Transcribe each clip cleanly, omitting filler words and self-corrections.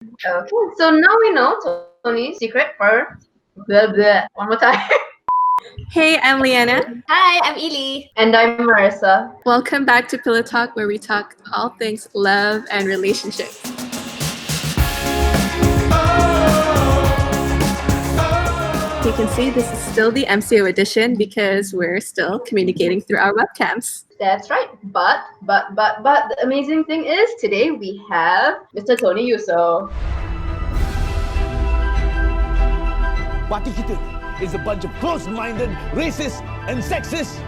Okay, so now we know Tony's secret for blah blah. One more time. Hey, I'm Leanna. Hi, I'm Eli. And I'm Marissa. Welcome back to Pillow Talk, where we talk all things love and relationships. You can see this is still the MCO edition because we're still communicating through our webcams. That's right. But the amazing thing is today we have Mr. Tony Eusoff. Parti kita is a bunch of close-minded, racist and sexist.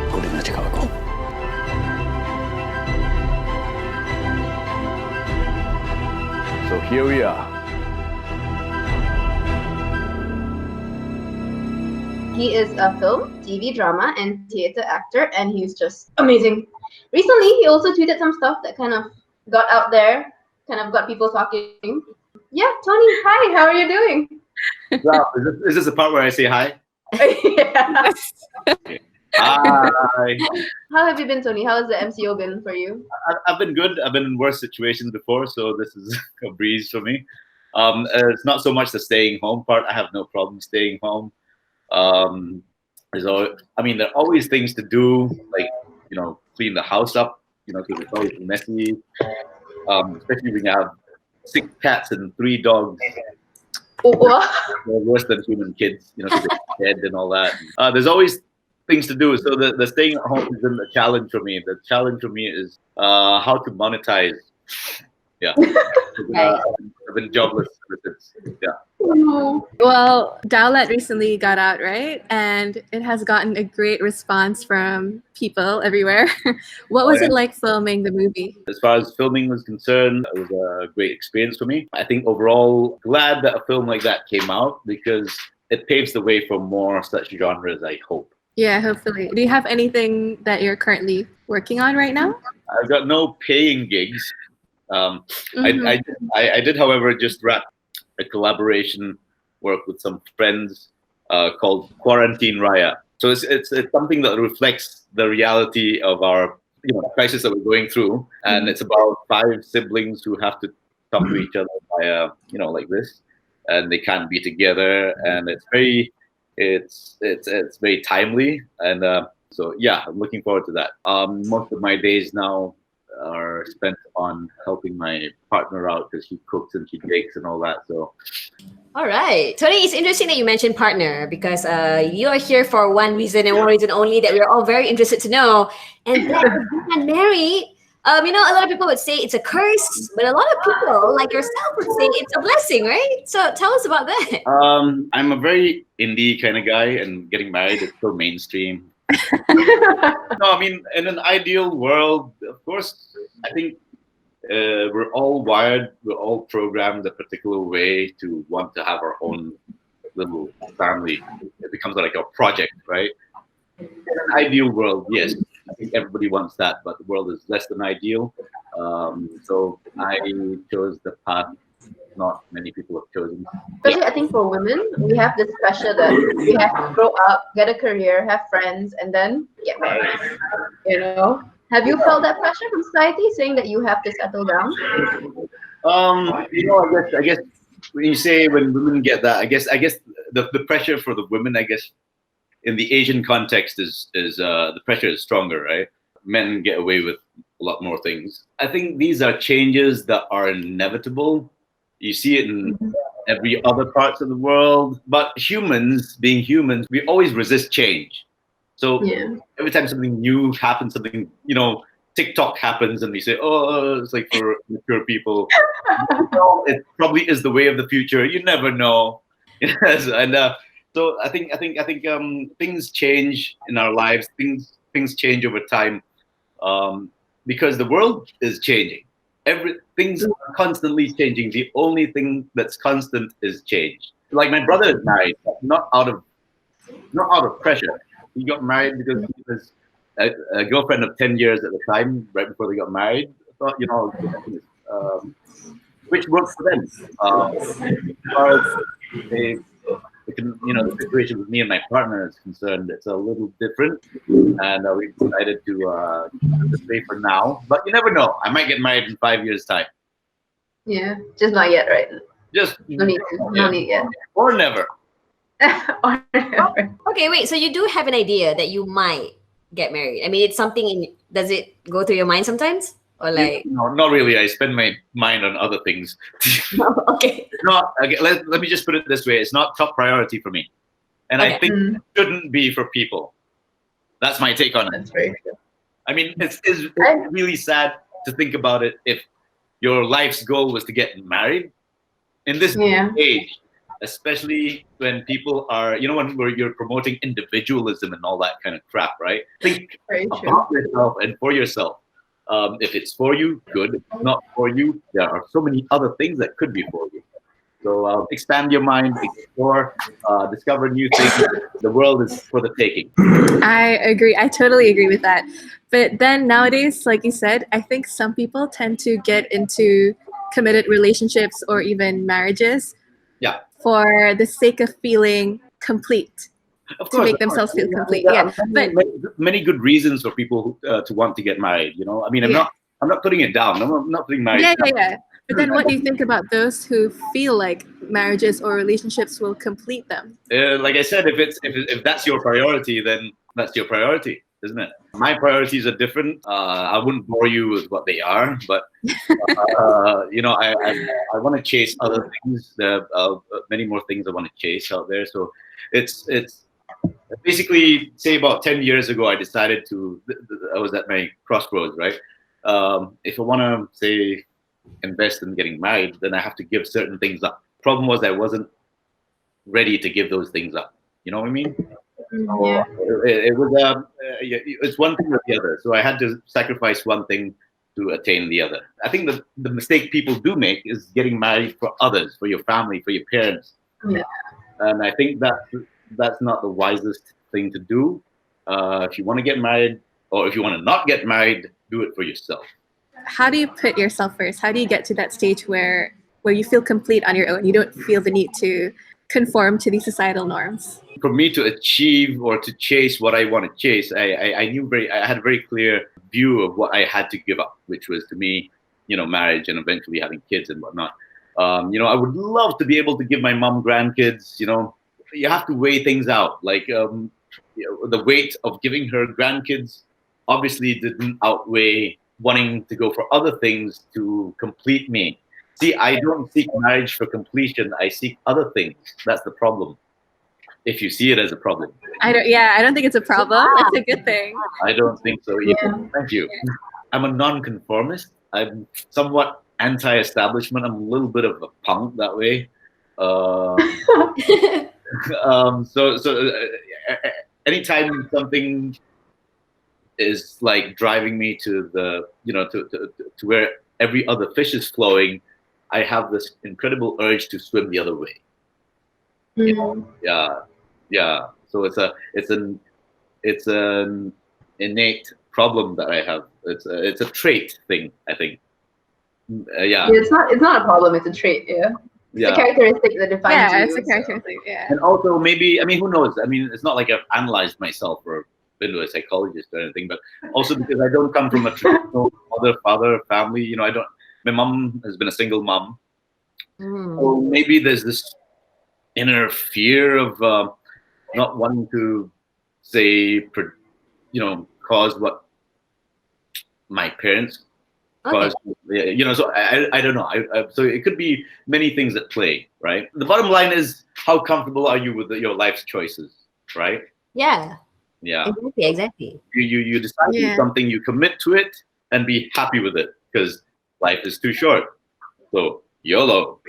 Kau dengar cakap aku? So here we are. He is a film, TV drama, and theater actor, and he's just amazing. Recently, he also tweeted some stuff that kind of got out there, kind of got people talking. Yeah, Tony, hi, how are you doing? Wow, is this the part where I say hi? Yeah. Hi. How have you been, Tony? How has the MCO been for you? I've been good. I've been in worse situations before, so this is a breeze for me. It's not so much the staying home part. I have no problem staying home. There are always things to do, like, clean the house up, because it's always messy. Especially when you have 6 cats and 3 dogs. What? They're worse than human kids, because they're dead and all that. There's always things to do. So the staying at home isn't a challenge for me. The challenge for me is how to monetize. Yeah. I've been jobless ever since. Yeah. Well, Dowlet recently got out, right? And it has gotten a great response from people everywhere. What was it like filming the movie? As far as filming was concerned, it was a great experience for me. I think overall, glad that a film like that came out because it paves the way for more such genres, I hope. Yeah, hopefully. Do you have anything that you're currently working on right now? I've got no paying gigs. I did, however, just wrap a collaboration work with some friends called Quarantine Raya. So it's something that reflects the reality of our crisis that we're going through, and it's about 5 siblings who have to come to each other via like this, and they can't be together, and it's very timely, and so yeah, I'm looking forward to that. Most of my days now are spent on helping my partner out because she cooks and she bakes and all that. So, all right, Tony, it's interesting that you mentioned partner because you are here for one reason and one reason only that we're all very interested to know, and that is being married. A lot of people would say it's a curse, but a lot of people like yourself would say it's a blessing, right? So tell us about that. I'm a very indie kind of guy, and getting married is so mainstream. No, I mean, in an ideal world, of course, I think we're all wired, we're all programmed a particular way to want to have our own little family. It becomes like a project, right? In an ideal world, yes, I think everybody wants that, but the world is less than ideal. So I chose the path not many people have chosen. Especially, I think for women, we have this pressure that we have to grow up, get a career, have friends, and then get married. Have you felt that pressure from society, saying that you have to settle down? I guess when you say when women get that, I guess the pressure for the women, I guess, in the Asian context is the pressure is stronger, right? Men get away with a lot more things. I think these are changes that are inevitable. You see it in every other parts of the world. But humans, being humans, we always resist change. So every time something new happens, something, TikTok happens and we say, oh, it's like for mature people. It probably is the way of the future. You never know. Yes, and so I think things change in our lives. Things change over time because the world is changing. Things are constantly changing. The only thing that's constant is change. Like my brother is married, not out of pressure. He got married because he was a girlfriend of 10 years at the time, right before they got married. I thought, which works for them. The situation with me and my partner is concerned, it's a little different, and we decided to stay for now. But you never know; I might get married in 5 years' time. Yeah, just not yet, right? Just No need to. No need yet. or never. Or never. Okay, wait. So you do have an idea that you might get married. I mean, it's something in. Does it go through your mind sometimes, or like? No, not really. I spend my mind on other things. Okay. Not okay, let me just put it this way: it's not top priority for me, and I Okay. think it shouldn't be for people. That's my take on it. That's very true. I mean, it's really sad to think about it. If your life's goal was to get married in this Yeah. age, especially when people are, when you're promoting individualism and all that kind of crap, right? Think Very true. about yourself and for yourself. If it's for you, good. If it's not for you, there are so many other things that could be for you. So expand your mind, explore, discover new things. The world is for the taking. I agree. I totally agree with that. But then nowadays, like you said, I think some people tend to get into committed relationships or even marriages Yeah. for the sake of feeling complete, Of to course, make of course. themselves feel complete. There Yeah. are many good reasons for people to want to get married. I mean, I'm not putting it down. I'm not putting marriage down. Yeah. But then what do you think about those who feel like marriages or relationships will complete them? Like I said, if that's your priority, then that's your priority, isn't it? My priorities are different. I wouldn't bore you with what they are, but I want to chase other things. There are many more things I want to chase out there. So it's basically, say about 10 years ago, I decided I was at my crossroads, right? If I want to say invest in getting married, then I have to give certain things up. Problem was I wasn't ready to give those things up. You know what I mean? Yeah. It was it's one thing or the other. So I had to sacrifice one thing to attain the other. I think the mistake people do make is getting married for others, for your family, for your parents. Yeah. And I think that's not the wisest thing to do. If you want to get married, or if you want to not get married, do it for yourself. How do you put yourself first? How do you get to that stage where you feel complete on your own? You don't feel the need to conform to these societal norms. For me to achieve or to chase what I want to chase, I had a very clear view of what I had to give up, which was, to me, marriage and eventually having kids and whatnot. I would love to be able to give my mom grandkids. You have to weigh things out. Like the weight of giving her grandkids obviously didn't outweigh wanting to go for other things to complete me. See, I don't seek marriage for completion. I seek other things. That's the problem. If you see it as a problem. I don't think it's a problem. It's a good thing. I don't think so either. Yeah. Thank you. I'm a non-conformist. I'm somewhat anti-establishment. I'm a little bit of a punk that way. Anytime something is like driving me to the, to where every other fish is flowing, I have this incredible urge to swim the other way. Yeah. So it's an innate problem that I have. It's a trait thing, I think. It's not a problem. It's a trait. Yeah. It's a characteristic that defines you. Yeah, it's a characteristic. Yeah. And also maybe, who knows? It's not like I've analyzed myself or been to a psychologist or anything, but also because I don't come from a traditional father family. My mom has been a single mom. So maybe there's this inner fear of not wanting to say, cause what my parents caused. So I don't know. So it could be many things at play, right? The bottom line is, how comfortable are you with your life's choices, right? Yeah. Yeah. Exactly. You decide to do something, you commit to it, and be happy with it, because life is too short. So YOLO.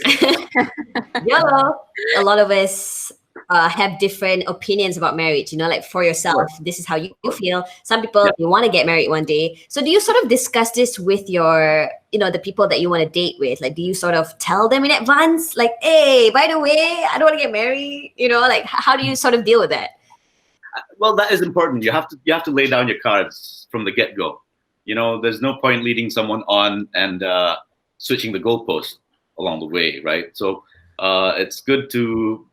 YOLO. A lot of us have different opinions about marriage. Like for yourself, this is how you feel. Some people, you want to get married one day. So do you sort of discuss this with your, the people that you want to date with? Like, do you sort of tell them in advance, like, hey, by the way, I don't want to get married? Like, how do you sort of deal with that? Well, that is important. You have to lay down your cards from the get-go. There's no point leading someone on and switching the goalpost along the way, right? So it's good to,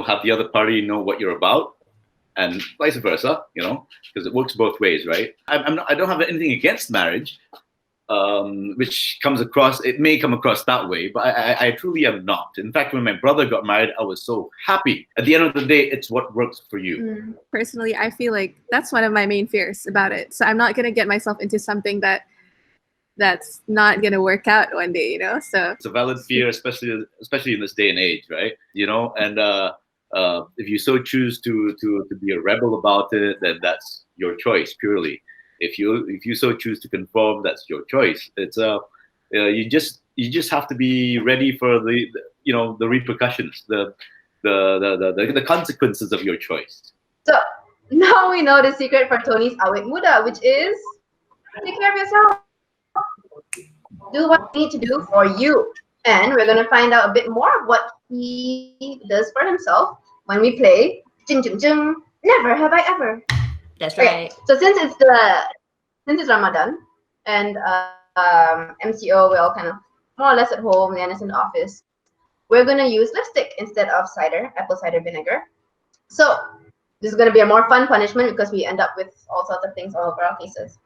have the other party know what you're about, and vice versa, because it works both ways, right? I don't have anything against marriage. which comes across, it may come across that way, but I truly am not. In fact, when my brother got married, I was so happy. At the end of the day, it's what works for you. Personally, I feel like that's one of my main fears about it. So I'm not gonna get myself into something that's not gonna work out one day, you know. So it's a valid fear, especially in this day and age, right? You know, and if you so choose to be a rebel about it, then that's your choice purely. If you so choose to conform, that's your choice. It's you just have to be ready for the repercussions, the consequences of your choice. So now we know the secret for Tony's awet muda, which is take care of yourself. Do what you need to do for you. And we're gonna find out a bit more of what he does for himself when we play Jing Jing Jing, Never Have I Ever. That's right. Okay. So since it's Ramadan and MCO, we're all kind of more or less at home, Liana's in the office. We're gonna use lipstick instead of apple cider vinegar. So this is gonna be a more fun punishment because we end up with all sorts of things all over our faces.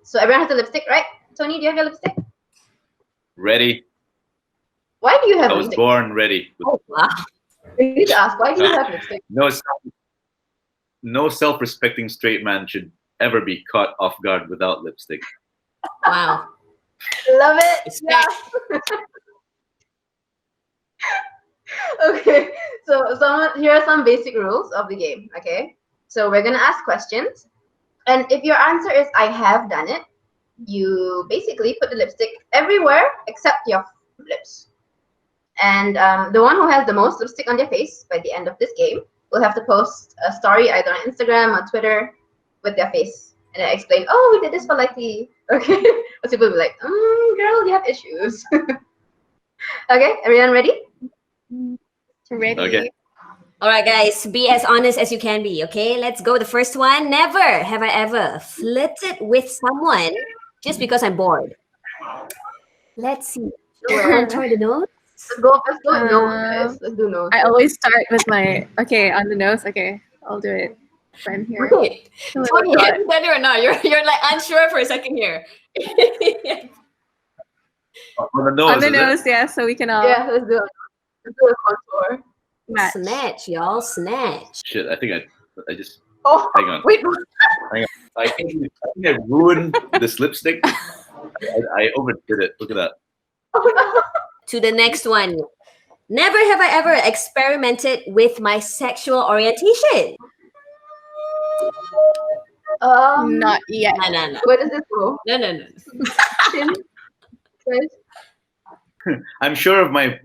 So everyone has a lipstick, right? Tony, do you have your lipstick? Ready. Why do you have I was lipstick? born ready. Oh, wow. We need to ask, why do you have lipstick? No self-respecting straight man should ever be caught off guard without lipstick. Wow. Love it. Yeah. Okay, so here are some basic rules of the game. Okay, so we're gonna ask questions, and if your answer is I have done it, you basically put the lipstick everywhere except your lips. And the one who has the most lipstick on their face by the end of this game will have to post a story either on Instagram or Twitter with their face and then explain, oh, we did this for Likey. Okay, but people will be like, girl, you have issues. Okay, everyone ready? ready. Okay. All right, guys, be as honest as you can be, okay? Let's go. The first one. Never have I ever flirted with someone just because I'm bored. Let's see. Try the nose. Let's go no, guys. Let's do no. I always start with my on the nose. Okay, I'll do it. I'm here. Wait, Oh my Tony, God. have you done it or not? You're like unsure for a second here. On the nose. On the is it? nose, yeah. So we can all Yeah, let's do it. Let's do a contour. match. Snatch, y'all, snatch. Shit, I think I just Oh, hang on. Wait, I think I ruined this lipstick. I overdid it. Look at that. to the next one. Never have I ever experimented with my sexual orientation. Not yet. No. where does this go? No. Chin? Guys? I'm sure of my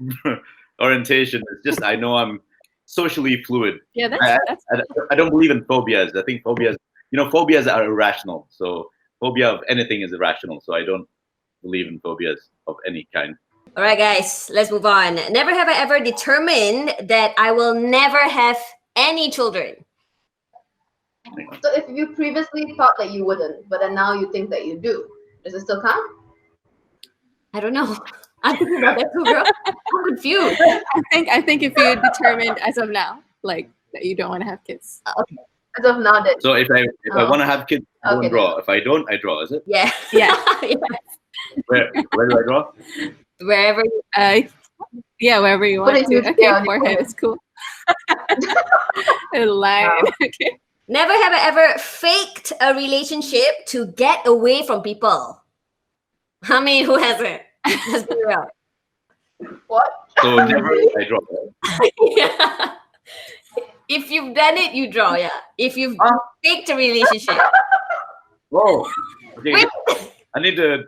orientation. It's just I know I'm socially fluid. Yeah, that's I don't believe in phobias. I think phobias are irrational. So phobia of anything is irrational. So I don't believe in phobias of any kind. All right, guys, let's move on. Never have I ever determined that I will never have any children. So if you previously thought that you wouldn't, but then now you think that you do, does it still count? I don't know. I'm thinking about that too, girl. I'm confused. I think if you determined as of now, like that you don't want to have kids. As of now, that So if I want to have kids, I Okay, don't draw. If I don't, I draw. Is it? Yeah. Yeah. Where do I draw? Wherever. Yeah, wherever you want Put a to. huge Okay, on your forehead forehead. is cool. A line. Wow. Okay. Never have I ever faked a relationship to get away from people. I mean, who hasn't? Let's be real. what? So never I draw. Yeah. If you've done it, you draw. Yeah. If you've faked a relationship. Whoa. Okay. Wait. I need to.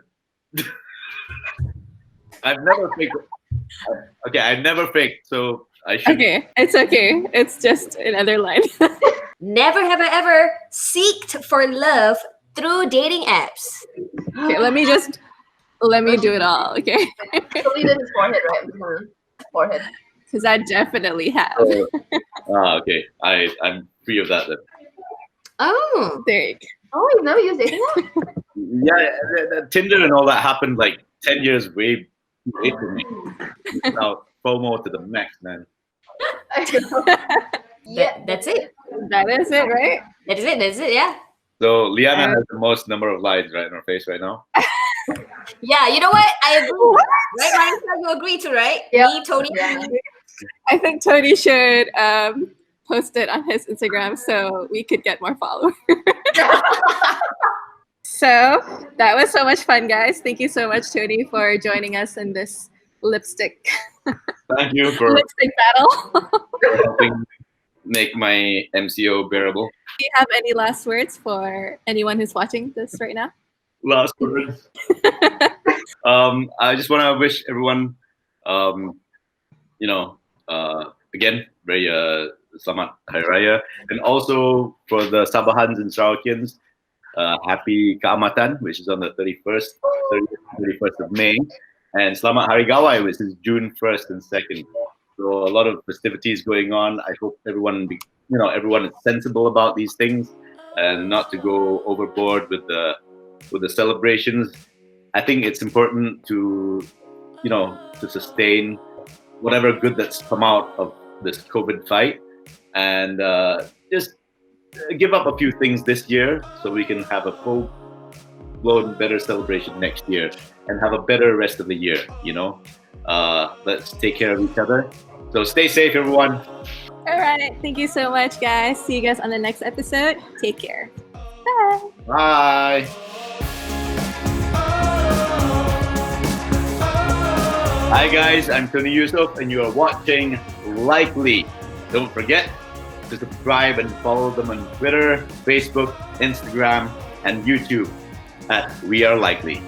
I've never faked. Okay, I've never faked, so I should. Okay, it's okay. It's just another line. Never have I ever seeked for love through dating apps. Okay, let me do it all. Okay, So he did his forehead, right? Forehead. because I definitely have. Okay. I'm free of that then. Oh. There you go. Oh, you've never used dating app? Yeah, the Tinder and all that happened like 10 years way too late for me. Now FOMO to the max, man. Yeah. That's it. That is it, right? That is it. Yeah. So Liana has the most number of lines right on her face right now. Yeah, you know what? I agree. Right, Marissa, you agree too, right? Yep. Me, Tony. Yeah. I think Tony should post it on his Instagram so we could get more followers. So that was so much fun, guys. Thank you so much, Tony, for joining us in this lipstick Thank you for lipstick battle. helping make my MCO bearable. Do you have any last words for anyone who's watching this right now? Last words. I just want to wish everyone, again, very Selamat Hari Raya, and also for the Sabahans and Sarawakians, happy Keamatan, which is on the 31st of May, and Selamat Hari Gawai, which is June 1st and 2nd. So a lot of festivities going on. I hope everyone is sensible about these things and not to go overboard with the celebrations. I think it's important to sustain whatever good that's come out of this COVID fight, and just give up a few things this year so we can have a full-blown better celebration next year and have a better rest of the year. Let's take care of each other. So stay safe, everyone. All right. Thank you so much, guys. See you guys on the next episode. Take care. Bye. Bye. Hi guys, I'm Tony Eusoff and you are watching Likely. Don't forget to subscribe and follow them on Twitter, Facebook, Instagram, and YouTube at We Are Likely.